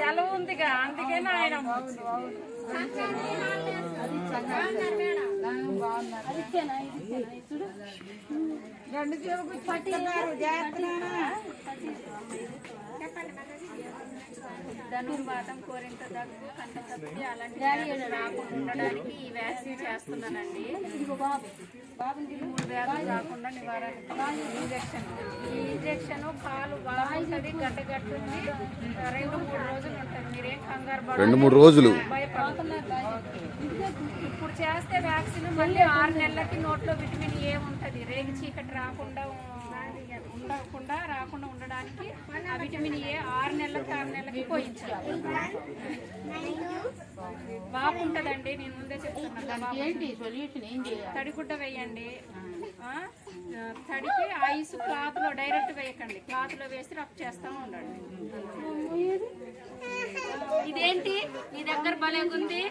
సెలవు ఉందిగా అందుకని ఆయన ధనుర్వాతం, కోరింత దగ్గు, కంటతప్పి అలాంటి రాకుండా ఉండడానికి ఈ వ్యాక్సిన్ చేస్తున్నానండి. 3 వ్యాధులు రాకుండా నివారణకి ఈ ఇంజక్షన్ కాలు బాగుంటుంది, గడ్డగట్టుంది, 2-3 రోజులు ఉంటుంది. మీరేం కంగారు పడాలి, 2-3 రోజులు భయపడుతున్నారు. ఇప్పుడు చేస్తే వ్యాక్సిన్ మళ్ళీ 6 నెలలకి నోట్లో విటమిన్ ఏ ఉంటుంది. రేగి చీకటి రాకుండా ఉండడానికి ఆ విటమిన్ ఏ 6 నెలలకి పోయించాలి. బాగుంటుందండి, నేను ముందే చెప్తున్నాను. తడిగుడ్డ వేయండి, తడిపి ఐస్ క్లాత్ లో డైరెక్ట్ వేయకండి, క్లాత్ లో వేసి రబ్ చేస్తా ఉండండి. ఇదేంటి నీ దగ్గర భలేగుంది,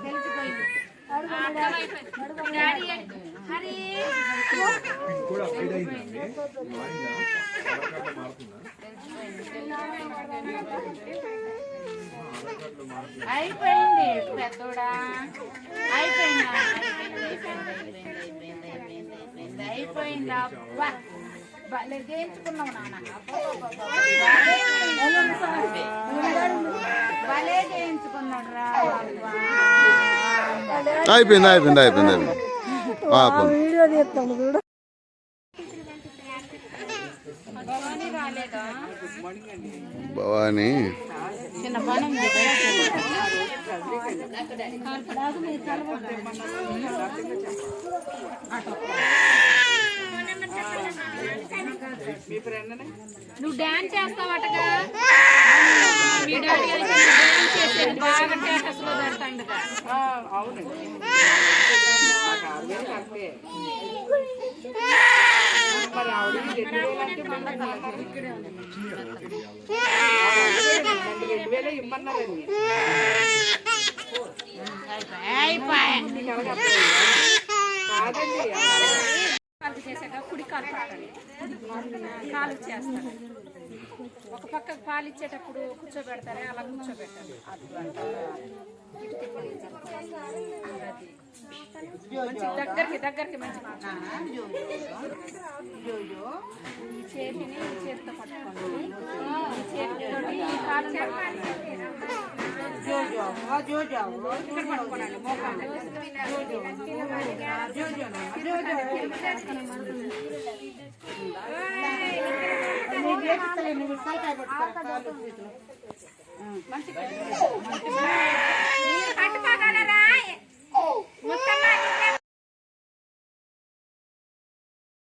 తెలిసిపోయింది, అర్థమైపోయింది. డాడీ హరి అయిపోయింది పెద్దోడా, అయిపోయింది అబ్బా భలే చేయించుకున్నావు నాన్న, భలే చేయించుకున్నాడు రా. అయిపోయింది వీడియో తీస్తాను చూడు. భవాని చిన్న పని నువ్వు డాన్స్ చేస్తావటగా, మీ డాడీ డాన్స్ చేసేది బాగా స్టేటస్ లో పెడతాండుగా. కాలు చేసాక కుడి కాలు పట్టండి, కాలు చేస్తారు. ఒక పక్క పాలు ఇచ్చేటప్పుడు కూర్చోబెడతారే అలా కూర్చోబెట్టాలి. దగ్గరికి మంచి ఈ చేతిని ఈ చేతితో పట్టుకోండి, ఈ చేతితో ఈ కాలు ఇక్కడ పట్టుకోనండి. మోకాలు మంచి